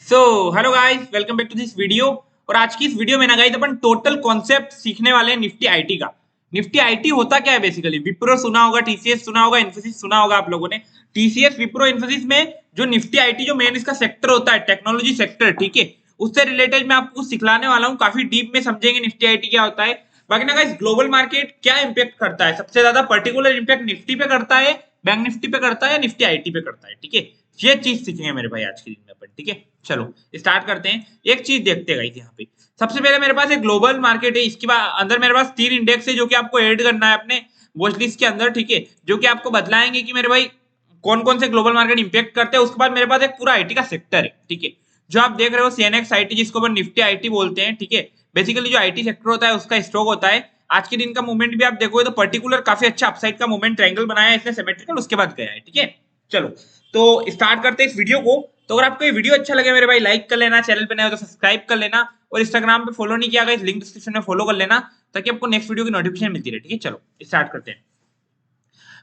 So hello guys, welcome back to this video. और आज की इस वीडियो में ना गाइस अपन टोटल कॉन्सेप्ट सीखने वाले हैं निफ्टी आईटी का। निफ्टी आईटी होता क्या है बेसिकली? विप्रो सुना होगा, टीसीएस सुना होगा, इन्फोसिस सुना होगा आप लोगों ने। टीसीएस, विप्रो, इन्फोसिस में जो निफ्टी आईटी जो मेन इसका सेक्टर होता है टेक्नोलॉजी सेक्टर, ठीक है, उससे रिलेटेड मैं आपको सिखलाने वाला हूँ। काफी डीप में समझेंगे निफ्टी आईटी क्या होता है। बाकी ना गाइस, ग्लोबल मार्केट क्या इंपैक्ट करता है, सबसे ज्यादा पर्टिकुलर इंपैक्ट निफ्टी पे करता है, बैंक निफ्टी पे करता है या निफ्टी आईटी पे करता है, ठीक है। ये चीज सीखेंगे मेरे भाई आज के दिन में अपन, ठीक है। चलो स्टार्ट करते हैं। एक चीज देखते हैं गाइस, यहाँ पे सबसे पहले मेरे पास एक ग्लोबल मार्केट है, इसके बाद अंदर मेरे पास 3 इंडेक्स है जो कि आपको ऐड करना है अपने वॉच लिस्ट के अंदर, ठीक है, जो कि आपको बतलाएंगे कि मेरे भाई कौन कौन से ग्लोबल मार्केट इंपैक्ट करते हैं। उसके बाद मेरे पास एक पूरा आईटी का सेक्टर है, ठीक है, जो आप देख रहे हो सीएनएक्स आईटी, जिसको अपन निफ्टी आईटी बोलते हैं, ठीक है। बेसिकली जो आईटी सेक्टर होता है उसका स्टॉक होता है। आज के दिन का मूवमेंट भी आप देखोगे तो पर्टिकुलर काफी अच्छा अपसाइड का मूवमेंट ट्रायंगल बनाया है इसने सिमेट्रिकल, उसके बाद गया है, ठीक है। चलो तो स्टार्ट करते हैं इस वीडियो को। तो अगर आपको ये वीडियो अच्छा लगे मेरे भाई, लाइक कर लेना, चैनल पे नए हो तो सब्सक्राइब कर लेना, और इंस्टाग्राम पे फॉलो नहीं किया गया, लिंक डिस्क्रिप्शन में फॉलो कर लेना ताकि आपको नेक्स्ट वीडियो की नोटिफिकेशन मिलती रहे, ठीक है। चलो स्टार्ट करते हैं।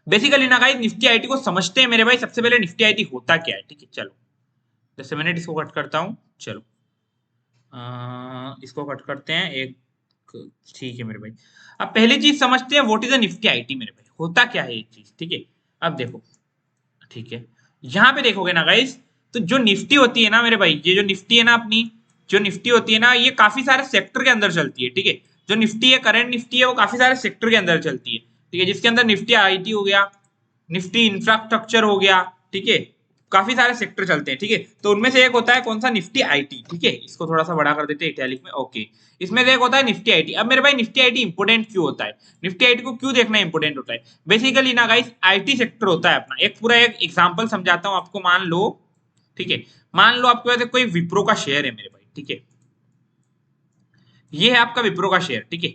बेसिकली ना गाइस, निफ्टी आईटी को समझते हैं मेरे भाई। सबसे पहले निफ्टी आईटी होता क्या है, ठीक है। चलो 10 मिनट इसको कट करता हूँ। चलो इसको कट करते हैं एक, ठीक है मेरे भाई। अब पहली चीज समझते हैं, what is a Nifty IT मेरे भाई, होता क्या है ये चीज, ठीक है। अब देखो, ठीक है, यहाँ पे देखोगे ना गाइस, तो जो निफ्टी होती है ना मेरे भाई, ये जो निफ्टी है ना अपनी, जो निफ्टी होती है ना, ये काफी सारे सेक्टर के अंदर चलती है, ठीक है। जो निफ्टी है, करंट निफ्टी है, वो काफी सारे सेक्टर के अंदर चलती है, ठीक है, जिसके अंदर निफ्टी आईटी हो गया, निफ्टी इंफ्रास्ट्रक्चर हो गया, ठीक है, काफी सारे सेक्टर चलते हैं, ठीक है। तो उनमें से एक होता है कौन सा, निफ्टी आईटी, ठीक है। इसको थोड़ा सा बड़ा कर देते हैं इटैलिक में, ओके। इसमें से एक होता है निफ्टी आईटी। अब मेरे भाई निफ्टी आईटी इंपोर्टेंट क्यों होता है, निफ्टी आईटी को क्यों देखना इंपोर्टेंट होता है? बेसिकली ना गाइस, आईटी सेक्टर होता है अपना एक पूरा, एक एग्जांपल समझाता हूं आपको। मान लो, ठीक है, मान लो आपके पास कोई विप्रो का शेयर है मेरे भाई, ठीक है, ये है आपका विप्रो का शेयर, ठीक है।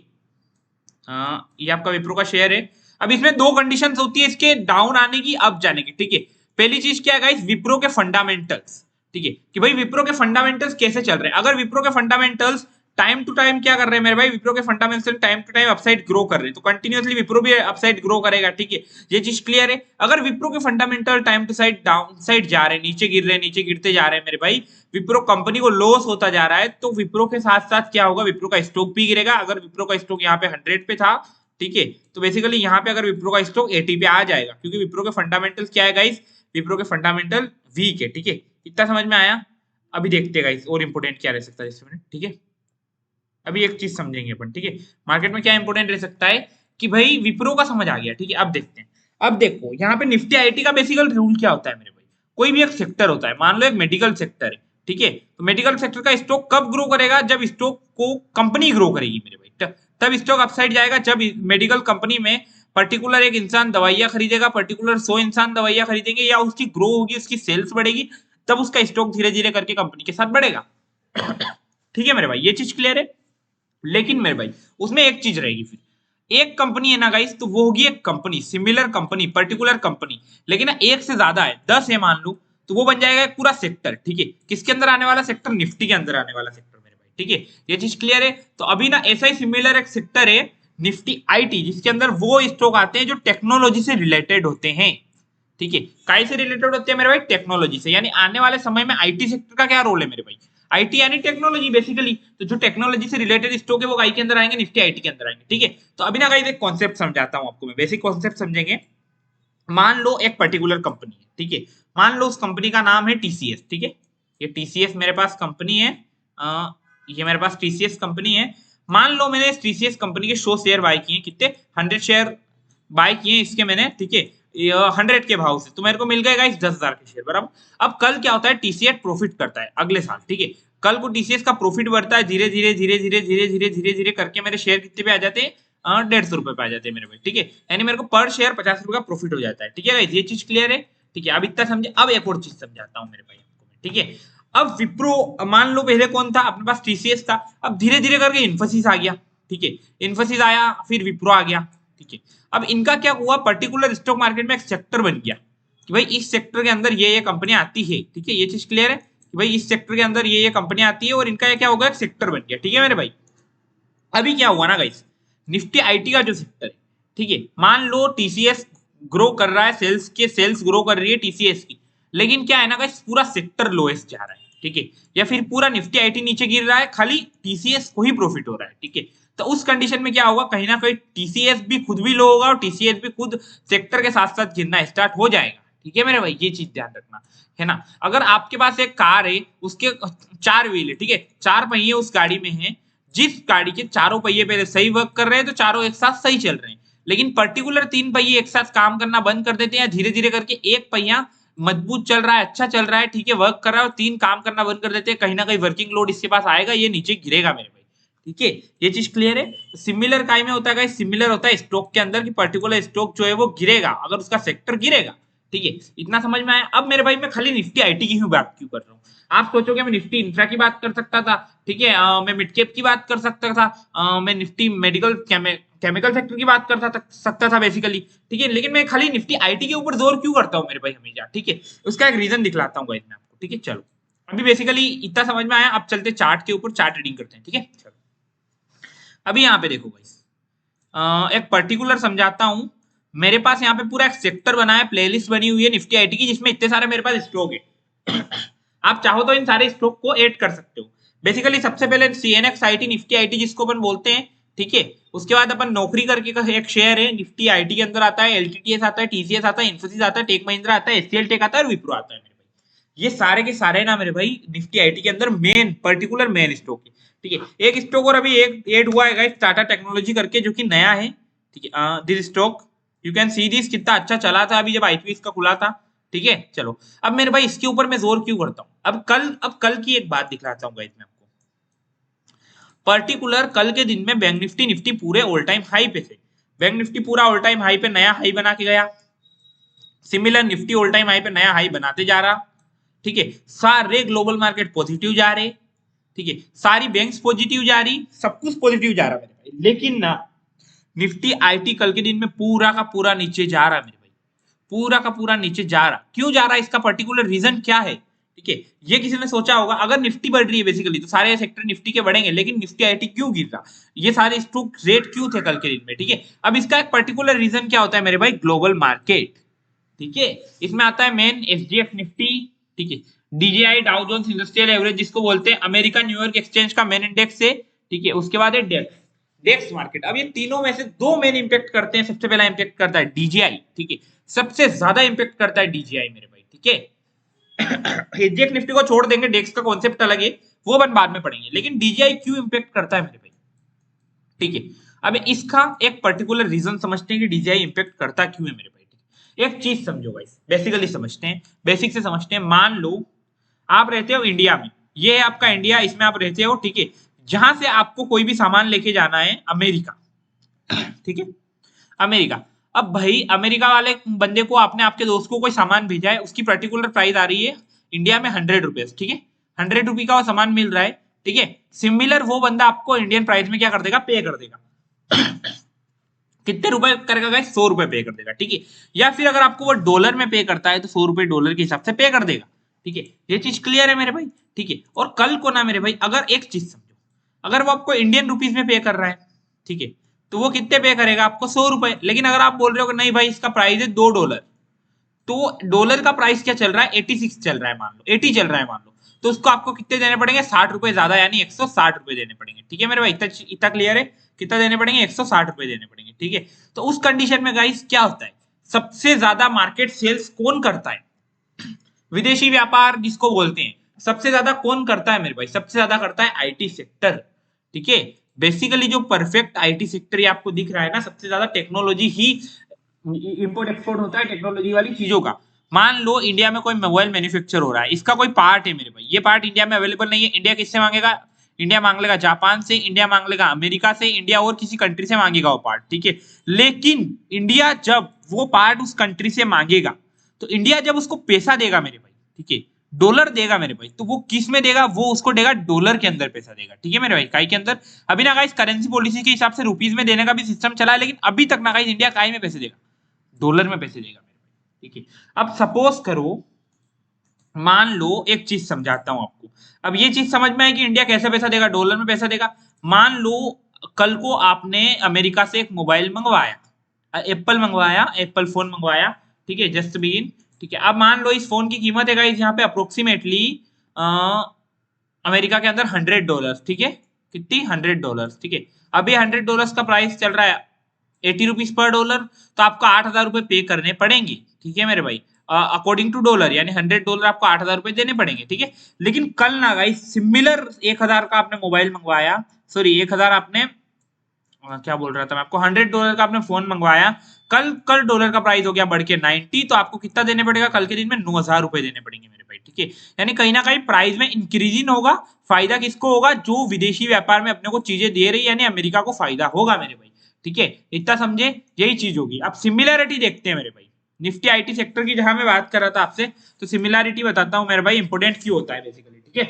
ये आपका विप्रो का शेयर है। अब इसमें दो कंडीशंस होती है इसके डाउन आने की, अप जाने की, ठीक है। पहली चीज क्या है गाइस, विप्रो के फंडामेंटल्स, ठीक है, कि भाई विप्रो के फंडामेंटल्स कैसे चल रहे हैं। अगर विप्रो के फंडामेंटल्स टाइम टू टाइम क्या कर रहे हैं मेरे भाई, विप्रो के fundamentals time to time upside grow कर रहे हैं, तो कंटिन्यूअसली विप्रो भी अपसाइड ग्रो करेगा, ठीक है। ये चीज क्लियर है। अगर विप्रो के fundamental time to side down side जा रहे हैं, नीचे गिर रहे हैं, नीचे गिरते जा रहे हैं मेरे भाई, विप्रो कंपनी को लॉस होता जा रहा है, तो विप्रो के साथ साथ क्या होगा, विप्रो का स्टॉक भी गिरेगा। अगर विप्रो का स्टॉक यहाँ पे 100 पे था, ठीक है, तो बेसिकली यहाँ पे अगर विप्रो का स्टॉक 80 पे आ जाएगा, क्योंकि विप्रो के फंडामेंटल क्या है गाइस, विप्रो के फंडामेंटल वीक है, ठीक है। इतना समझ में आया? अभी देखते हैं गाइस और इंपोर्टेंट क्या रह सकता है इसमें, ठीक है। अभी एक चीज समझेंगे अपन, ठीक है, मार्केट में क्या इंपोर्टेंट रह सकता है, कि भाई विप्रो का समझ आ गया, ठीक है। अब देखते हैं। अब देखो यहाँ पे निफ्टी आईटी का बेसिकल रूल क्या होता है मेरे भाई, कोई भी एक सेक्टर होता है, मान लो एक मेडिकल सेक्टर है, ठीक है, तो मेडिकल सेक्टर का स्टॉक कब ग्रो करेगा, जब स्टॉक को कंपनी ग्रो करेगी मेरे भाई, तब स्टॉक अपसाइड जाएगा। जब मेडिकल कंपनी में पर्टिकुलर एक इंसान दवाइयां खरीदेगा, पर्टिकुलर 100 इंसान दवाइयां खरीदेंगे, या उसकी ग्रो होगी, उसकी सेल्स बढ़ेगी, तब उसका स्टॉक धीरे धीरे करके कंपनी के साथ बढ़ेगा। ठीक है मेरे भाई, ये चीज क्लियर है। लेकिन मेरे भाई उसमें एक चीज रहेगी, फिर एक कंपनी है ना गाइस, तो वो होगी एक company, similar company, particular company, लेकिन ना एक से ज्यादा है, 10 है मान लो, तो वो बन जाएगा एक पूरा सेक्टर, ठीक है। किसके अंदर आने वाला सेक्टर, निफ्टी के अंदर आने वाला सेक्टर मेरे भाई, ठीक है। ये चीज क्लियर है। तो अभी ना ऐसा ही सिमिलर एक सेक्टर है निफ्टी आईटी, जिसके अंदर वो स्टॉक आते हैं जो टेक्नोलॉजी से रिलेटेड होते हैं, ठीक है। काय से रिलेटेड होते हैं मेरे भाई, टेक्नोलॉजी से। यानी आने वाले समय में आईटी सेक्टर का क्या रोल है मेरे भाई, आईटी यानी टेक्नोलॉजी बेसिकली। तो जो टेक्नोलॉजी से रिलेटेड स्टॉक है वो आई के अंदर आएंगे, निफ्टी आईटी के अंदर आएंगे, ठीक है। तो अभी ना गाइस एक कॉन्सेप्ट समझाता हूं आपको मैं, बेसिक कॉन्सेप्ट समझेंगे। मान लो एक पर्टिकुलर कंपनी है, ठीक है, मान लो उस कंपनी का नाम है टीसीएस, ठीक है। ये टीसीएस मेरे पास कंपनी है, ये मेरे पास टीसीएस कंपनी है। मान लो मैंने इस टीसीएस कंपनी के 100 शेयर बाय किए, कितने, 100 शेयर बाय किए इसके मैंने, ठीक है, 100 के भाव से, तो मेरे को मिल गए गाइस 10,000 के शेयर, बराबर। अब कल क्या होता है, टीसीएस प्रॉफिट करता है अगले साल, ठीक है। कल को टीसीएस का प्रॉफिट बढ़ता है, धीरे धीरे धीरे धीरे धीरे धीरे धीरे धीरे करके मेरे शेयर कितने पे आ जाते हैं, 150 रुपए पे आ जाते हैं मेरे भाई, ठीक है। यानी मेरे को पर शेयर 50 रुपए का प्रॉफिट हो जाता है, ठीक है गाइस, ये चीज क्लियर है, ठीक है। अब इतना समझे। अब एक और चीज समझाता हूँ मेरे भाई आपको, ठीक है। अब विप्रो, मान लो पहले कौन था अपने पास, टीसीएस था, अब धीरे धीरे करके इन्फोसिस आ गया, ठीक है, इन्फोसिस आया, फिर विप्रो आ गया, ठीक है। अब इनका क्या हुआ, पर्टिकुलर स्टॉक मार्केट में एक सेक्टर बन गया, कि भाई इस सेक्टर के अंदर ये कंपनी आती है, ठीक है, ये चीज क्लियर है, कि भाई इस सेक्टर के अंदर ये कंपनी आती है, और इनका क्या होगा, एक सेक्टर बन गया, ठीक है मेरे भाई। अभी क्या हुआ ना गाइस, निफ्टी आईटी का जो सेक्टर है, ठीक है, मान लो टीसीएस ग्रो कर रहा है, सेल्स ग्रो कर रही है टीसीएस की, लेकिन क्या है ना गाइस, पूरा सेक्टर लोएस्ट जा रहा है, ठीक है, या फिर पूरा निफ्टी आईटी नीचे गिर रहा है, खाली टीसीएस को ही प्रॉफिट हो रहा है, ठीक है, तो उस कंडीशन में क्या होगा, कहीं ना कहीं टीसीएस भी खुद भी लो होगा और टीसीएस भी खुद सेक्टर के साथ साथ गिरना स्टार्ट हो जाएगा, ठीक है मेरे भाई, ये चीज ध्यान रखना है ना। अगर आपके पास एक कार है, उसके 4 व्हील है, ठीक है, 4 पहिए उस गाड़ी में है, जिस गाड़ी के चारों पहिए पहले सही वर्क कर रहे हैं तो चारों एक साथ सही चल रहे हैं, लेकिन पर्टिकुलर 3 पहिए एक साथ काम करना बंद कर देते हैं, धीरे धीरे करके एक पहिया मजबूत चल रहा है, अच्छा चल रहा है, ठीक है, वर्क कर रहा है, और 3 काम करना बंद कर देते हैं, कहीं ना कहीं वर्किंग लोड इसके पास आएगा, ये नीचे गिरेगा मेरे भाई, ठीक है, ये चीज क्लियर है। सिमिलर काय में होता है, सिमिलर होता है स्टॉक के अंदर कि पर्टिकुलर स्टॉक जो है वो गिरेगा अगर उसका सेक्टर गिरेगा, ठीक है, इतना समझ में आया। अब मेरे भाई मैं खाली निफ्टी आईटी की बात क्यों कर रहा हूँ, आप सोचोगे मैं निफ्टी इंफ्रा की बात कर सकता था, ठीक है, मैं मिड कैप की बात कर सकता था, मैं निफ्टी मेडिकल केमिकल सेक्टर की बात कर सकता था बेसिकली, ठीक है, लेकिन मैं खाली निफ्टी आईटी के ऊपर जोर क्यों करता हूँ मेरे भाई हमेशा, ठीक है, उसका एक रीजन दिखलाता हूँ गाइस मैं आपको, ठीक है। चलो अभी बेसिकली इतना समझ में आया, अब चलते चार्ट के ऊपर, चार्ट रीडिंग करते हैं, ठीक है। चलो अभी यहाँ पे देखो गाइस, एक पर्टिकुलर समझाता हूँ, मेरे पास यहाँ पे पूरा एक सेक्टर बना है, प्लेलिस्ट बनी हुई है निफ्टी आईटी की, जिसमें इतने सारे मेरे पास स्टॉक है आप चाहो तो इन सारे स्टॉक को ऐड कर सकते हो। बेसिकली सबसे पहले सीएनएक्स आईटी निफ्टी आईटी जिसको अपन बोलते हैं, ठीक है, उसके बाद अपन नौकरी करके का एक शेयर है निफ्टी आईटी के अंदर आता है, एलटीटीएस आता है, टीसीएस आता है, इन्फोसिस आता है, टेक महिंद्रा आता है, एचसीएल टेक आता है और विप्रो आता है मेरे भाई, ये सारे के सारे ना मेरे भाई निफ्टी आईटी के अंदर मेन पर्टिकुलर मेन स्टॉक है, ठीक है। एक स्टॉक और अभी एक ऐड हुआ है गाइस, टाटा टेक्नोलॉजी करके, जो कि नया है, ठीक है, this stock you can see this, कितना अच्छा चला था अभी जब आईपीओ इसका खुला था, ठीक है। चलो अब मेरे भाई इसके ऊपर मैं जोर क्यों करता हूँ, अब कल की एक बात दिखलाता हूँ गाइस मैं आपको, पर्टिकुलर कल के दिन में बैंक निफ्टी निफ्टी पूरे ऑल टाइम हाई पे थे, बैंक निफ्टी पूरा ऑल टाइम हाई पे नया हाई बना के गया, similar Nifty all time high पे नया हाई बनाते जा रहा, ठीक है, सारे ग्लोबल मार्केट पॉजिटिव जा रहे, ठीक है, सारी बैंक्स पॉजिटिव जा रही, सब कुछ पॉजिटिव जा रहा मेरे भाई, लेकिन ना निफ्टी आईटी कल के दिन में पूरा का पूरा नीचे जा रहा मेरे भाई, पूरा का पूरा नीचे जा रहा, क्यों जा रहा है, इसका पर्टिकुलर रीजन क्या है, ठीक है, ये किसी ने सोचा होगा, अगर निफ्टी बढ़ रही है बेसिकली तो सारे सेक्टर निफ्टी के बढ़ेंगे, लेकिन निफ्टी आईटी क्यों गिर रहा, ये सारे स्टॉक रेट क्यों थे कल के दिन में, ठीक है। अब इसका एक पर्टिकुलर रीजन क्या होता है मेरे भाई, ग्लोबल मार्केट, ठीक है, इसमें आता है मेन एसजीएफ निफ्टी, ठीक है, DJI Dow Jones industrial average जिसको बोलते हैं, अमेरिका न्यूयॉर्क एक्सचेंज का मेन इंडेक्स है, ठीक है, उसके बाद है डेक्स, डेक्स मार्केट। अब ये तीनों में से दो मेन इंपैक्ट करते हैं, सबसे पहला इंपैक्ट करता है डीजीआई, ठीक है, सबसे ज्यादा इंपैक्ट करता है डीजीआई मेरे भाई, ठीक है एसजीएफ निफ्टी को छोड़ देंगे, डेक्स का कॉन्सेप्ट अलग है, वो अपन बाद में पढ़ेंगे, लेकिन डीजीआई क्यों इंपैक्ट करता है मेरे भाई, ठीक है। अब इसका एक पर्टिकुलर रीजन समझते हैं कि डीजीआई इंपैक्ट करता क्यों है मेरे भाई, एक चीज समझो गाइस, बेसिकली समझते हैं, बेसिक से समझते हैं। मान लो आप रहते हो इंडिया में, ये है आपका इंडिया, इसमें आप रहते हो, ठीक है, जहां से आपको कोई भी सामान लेके जाना है अमेरिका, ठीक है, अमेरिका। अब भाई अमेरिका वाले बंदे को आपने आपके दोस्त को कोई सामान भेजा है, उसकी पर्टिकुलर प्राइस आ रही है इंडिया में 100 रुपीज, ठीक है, 100 रुपी का वो सामान मिल रहा है, ठीक है, सिमिलर वो बंदा आपको इंडियन प्राइस में क्या कर देगा, पे कर देगा कितने रुपए करेगा गाइस, 100 रुपए पे कर देगा, ठीक है, या फिर अगर आपको वो डॉलर में पे करता है तो 100 रुपए डॉलर के हिसाब से पे कर देगा, ठीक है, ये चीज क्लियर है मेरे भाई, ठीक है। और कल को ना मेरे भाई, अगर एक चीज समझो, अगर वो आपको इंडियन रुपीज में पे कर रहा है, ठीक है, तो वो कितने पे करेगा आपको, 100 रुपए, लेकिन अगर आप बोल रहे हो कि नहीं भाई इसका प्राइस है $2, तो डॉलर का प्राइस क्या चल रहा है, 86 चल रहा है मान लो, 80 चल रहा है मान लो, तो उसको आपको कितने देने पड़ेंगे, 60 रुपए ज्यादा, यानी 160 रुपए देने पड़ेंगे, ठीक है मेरे भाई, इतना क्लियर है, कितना देने पड़ेंगे, 160 रुपए देने पड़ेंगे, ठीक है। तो उस कंडीशन में गाइस क्या होता है, सबसे ज्यादा मार्केट सेल्स कौन करता है, विदेशी व्यापार जिसको बोलते हैं, सबसे ज्यादा कौन करता है मेरे भाई, सबसे ज्यादा करता है आईटी सेक्टर, ठीक है। बेसिकली जो परफेक्ट आईटी सेक्टर ये आपको दिख रहा है ना, सबसे ज्यादा टेक्नोलॉजी ही इंपोर्ट एक्सपोर्ट होता है, टेक्नोलॉजी वाली चीजों का। मान लो इंडिया में कोई मोबाइल मैन्युफैक्चर हो रहा है, इसका कोई पार्ट है मेरे भाई, ये पार्ट इंडिया में अवेलेबल नहीं है, इंडिया किससे मांगेगा, इंडिया मांग लेगा जापान से, इंडिया मांग लेगा अमेरिका से, इंडिया और किसी कंट्री से मांगेगा वो पार्ट, ठीक है। लेकिन इंडिया जब वो पार्ट उस कंट्री से मांगेगा, तो इंडिया जब उसको पैसा देगा मेरे भाई, ठीक है, डॉलर देगा मेरे भाई, तो वो किस में देगा, वो उसको देगा डॉलर के अंदर पैसा देगा, ठीक है मेरे भाई, काई के अंदर। अभी ना गाइस करेंसी पॉलिसी के हिसाब से रुपीज में देने का भी सिस्टम चला है, लेकिन अभी तक ना गाइस इंडिया काई में पैसे देगा, डॉलर में पैसे देगा मेरे भाई, ठीक है। अब सपोज करो, मान लो एक चीज समझाता हूं आपको, अब ये चीज समझ में है कि इंडिया कैसे पैसा देगा, डॉलर में पैसा देगा। मान लो कल को आपने अमेरिका से एक मोबाइल मंगवाया, एप्पल मंगवाया, एप्पल फोन मंगवाया, ठीक है, जस्ट बिगिन, ठीक है। अब मान लो इस फोन की कीमत है गाइस यहाँ पे अप्रोक्सीमेटली अमेरिका के अंदर $100, ठीक है, कितनी $100, ठीक है। अभी $100 का प्राइस चल रहा है 80 रुपीज पर डॉलर, तो आपको 8,000 रुपए पे करने पड़ेंगे, ठीक है मेरे भाई, अकॉर्डिंग टू डॉलर, यानी $100 आपको 8,000 रुपए देने पड़ेंगे, ठीक है। लेकिन कल ना गाइस सिमिलर 1,000 का आपने मोबाइल मंगवाया, सॉरी 1,000 आपने क्या बोल रहा था मैं आपको, $100 का आपने फोन मंगवाया, कल कल डॉलर का प्राइस हो गया बढ़ के 90, तो आपको कितना देने पड़ेगा कल के दिन में, 9,000 रुपए देने पड़ेंगे मेरे भाई, ठीक है। यानी कहीं ना कहीं प्राइस में इंक्रीजिंग होगा। फायदा किसको होगा, जो विदेशी व्यापार में अपने को चीजें दे रही है, यानी अमेरिका को फायदा होगा मेरे भाई, ठीक है। इतना समझे, यही चीज होगी। अब सिमिलैरिटी देखते हैं मेरे भाई, निफ्टी आईटी सेक्टर की, जहां मैं बात कर रहा था आपसे, तो सिमिलैरिटी बताता हूं मेरे भाई, इंपोर्टेंट क्यों होता है बेसिकली, ठीक है।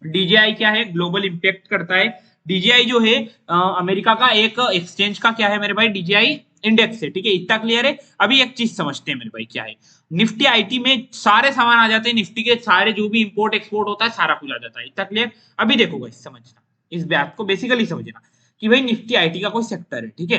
डीजीआई क्या है, ग्लोबल इंपैक्ट करता है। डीजीआई जो है अमेरिका का एक एक्सचेंज का क्या है मेरे भाई, डीजीआई इंडेक्स है, ठीक है, इतना क्लियर है। अभी एक चीज समझते हैं मेरे भाई, क्या है निफ्टी आईटी में सारे सामान आ जाते हैं, निफ्टी के सारे जो भी इंपोर्ट एक्सपोर्ट होता है सारा कुछ आ जाता है, इतना क्लियर। अभी देखो भाई समझना, इस बात को बेसिकली समझना कि भाई निफ्टी आईटी का कोई सेक्टर है, ठीक है,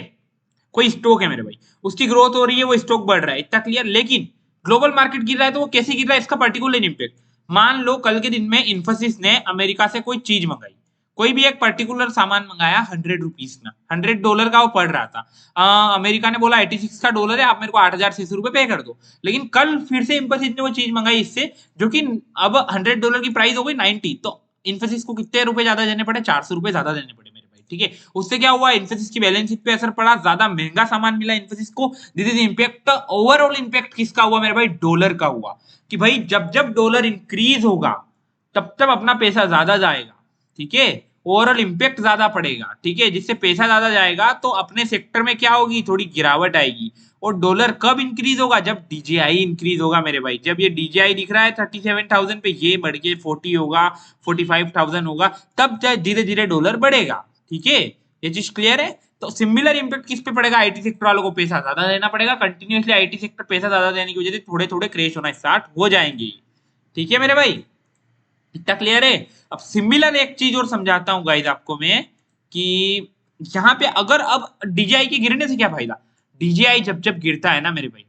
कोई स्टॉक है मेरे भाई, उसकी ग्रोथ हो रही है, वो स्टॉक बढ़ रहा है, इतना क्लियर। लेकिन ग्लोबल मार्केट गिर रहा है, तो वो कैसे गिर रहा है, इसका पर्टिकुलर इंपैक्ट। मान लो कल के दिन में इन्फोसिस ने अमेरिका से कोई चीज मंगाई, कोई भी एक पर्टिकुलर सामान मंगाया $100 में, $100 का वो पड़ रहा था, अमेरिका ने बोला 86 का डॉलर है, आप मेरे को 8,006 रुपए पे कर दो। लेकिन कल फिर से इन्फोसिस ने वो चीज मंगाई इससे, जो कि अब $100 की प्राइस हो गई 90, तो इन्फोसिस को कितने रुपए ज्यादा देने पड़े, 400 रुपए ज्यादा देने पड़े मेरे भाई, ठीक है। उससे क्या हुआ, इन्फोसिस की बैलेंस शीट पे असर पड़ा, ज्यादा महंगा सामान मिला इन्फोसिस को। This is impact, overall impact किसका हुआ मेरे भाई, डॉलर का हुआ, कि भाई जब जब डॉलर इंक्रीज होगा तब तब अपना पैसा ज्यादा जाएगा, ठीक है, ओवरऑल इंपैक्ट ज्यादा पड़ेगा, ठीक है। जिससे पैसा ज्यादा जाएगा तो अपने सेक्टर में क्या होगी, थोड़ी गिरावट आएगी। और डॉलर कब इंक्रीज होगा, जब डीजीआई इंक्रीज होगा मेरे भाई। जब ये डीजीआई दिख रहा है 37,000 पे, ये बढ़ के 40 होगा, 45,000 होगा, तब धीरे धीरे डॉलर बढ़ेगा, ठीक है। ये चीज क्लियर है। तो सिमिलर इंपैक्ट किस पे पड़ेगा, आईटी सेक्टर वालों को पैसा ज्यादा देना पड़ेगा, कंटिन्यूअसली आईटी सेक्टर पैसा ज्यादा देने की वजह से थोड़े थोड़े क्रेश होना स्टार्ट हो जाएंगे, ठीक है मेरे भाई, इतना क्लियर है। अब सिमिलर एक चीज और समझाता हूं गाइस आपको मैं, कि यहाँ पे अगर अब डीजीआई के गिरने से क्या फायदा, डीजीआई जब जब गिरता है ना मेरे भाई,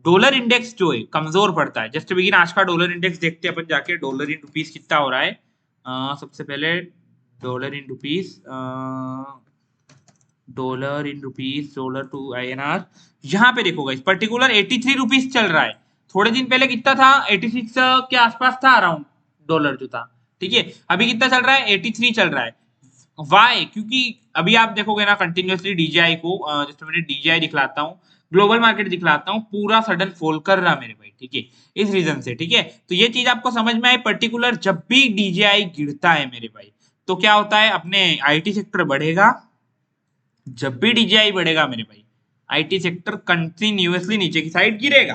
डॉलर इंडेक्स जो है कमजोर पड़ता है। जस्ट बिगिन आज का डॉलर इंडेक्स देखते हैं अपन जाके, डॉलर इन रुपीस कितना हो रहा है। सबसे पहले dollar in rupees, dollar in rupees, dollar to INR, यहाँ पे देखो गाइस पर्टिकुलर 83 रुपीस चल रहा है। थोड़े दिन पहले कितना था, 86 के आसपास था अराउंड डॉलर जो था, ठीक है। अभी कितना चल रहा है, 83 चल रहा है। वाई, क्योंकि अभी आप देखोगे ना कंटिन्यूअसली डीजीआई को, जैसे मैंने डीजीआई दिखलाता हूँ, ग्लोबल मार्केट दिखलाता हूँ, पूरा सडन फॉल कर रहा मेरे भाई, ठीक है, इस रीजन से, ठीक है। तो ये चीज आपको समझ में आई, पर्टिकुलर जब भी डीजीआई गिरता है मेरे भाई, तो क्या होता है, अपने आईटी सेक्टर बढ़ेगा। जब भी डीजीआई बढ़ेगा मेरे भाई, आईटी सेक्टर कंटिन्यूअसली नीचे की साइड गिरेगा,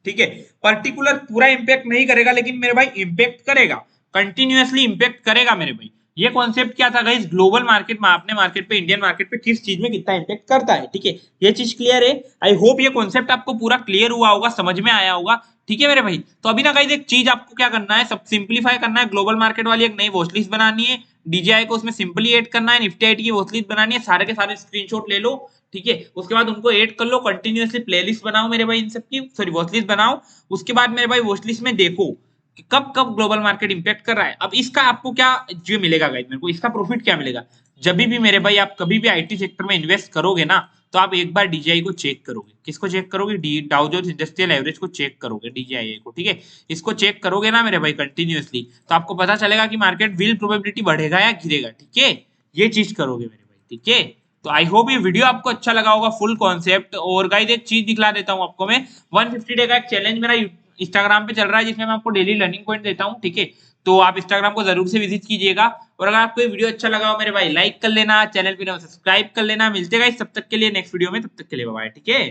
ठीक है। पर्टिकुलर पूरा इंपैक्ट नहीं करेगा, लेकिन मेरे भाई इंपैक्ट करेगा, कंटिन्यूअसली इंपैक्ट करेगा मेरे भाई। ये कॉन्सेप्ट क्या था गाइस, ग्लोबल मार्केट में अपने मार्केट पे, इंडियन मार्केट पे किस चीज में कितना इंपैक्ट करता है, ठीक है। ये चीज क्लियर है। आई होप ये कॉन्सेप्ट आपको पूरा क्लियर हुआ होगा, समझ में आया होगा, ठीक है मेरे भाई। तो अभी ना गाइस एक चीज आपको क्या करना है, सब सिंप्लीफाई करना है। ग्लोबल मार्केट वाली एक नई वॉच लिस्ट बनानी है, डीजीआई को उसमें सिंपली ऐड करना है, निफ्टी आईटी की वॉच लिस्ट बनानी है, सारे के सारे स्क्रीनशॉट ले लो, ठीक है। उसके बाद उनको ऐड कर लो, कंटिन्यूअसली प्लेलिस्ट बनाओ मेरे भाई, इन सब की, सॉरी वॉच लिस्ट बनाओ। उसके बाद मेरे भाई वॉच लिस्ट में देखो कि कब कब ग्लोबल मार्केट इंपैक्ट कर रहा है। अब इसका आपको क्या जो मिलेगा गाइस, मेरे को इसका प्रॉफिट क्या मिलेगा, जब भी मेरे भाई आप कभी भी आईटी सेक्टर में इन्वेस्ट करोगे ना, तो आप एक बार डीजीआई को चेक करोगे। किसको चेक करोगे, डाउ जोन्स इंडस्ट्रियल एवरेज को चेक करोगे, डीजीआई को, ठीक है। इसको चेक करोगे ना मेरे भाई कंटिन्यूअसली, तो आपको पता चलेगा कि मार्केट विल प्रोबेबिलिटी बढ़ेगा या गिरेगा, ठीक है। ये चीज करोगे मेरे भाई, ठीक है। तो आई होप ये वीडियो आपको अच्छा लगा होगा, फुल कॉन्सेप्ट। और गाइस एक चीज दिखला देता हूँ आपको मैं, 150 डे का एक चैलेंज मेरा इंस्टाग्राम पे चल रहा है, जिसमें मैं आपको डेली लर्निंग पॉइंट देता हूँ, ठीक है। तो आप इंस्टाग्राम को जरूर से विजिट कीजिएगा। और अगर आपको ये वीडियो अच्छा लगा हो मेरे भाई, लाइक कर लेना, चैनल पे सब्सक्राइब कर लेना। मिलते गाइस तब तक के लिए नेक्स्ट वीडियो में, तब तक के लिए बाय, ठीक है।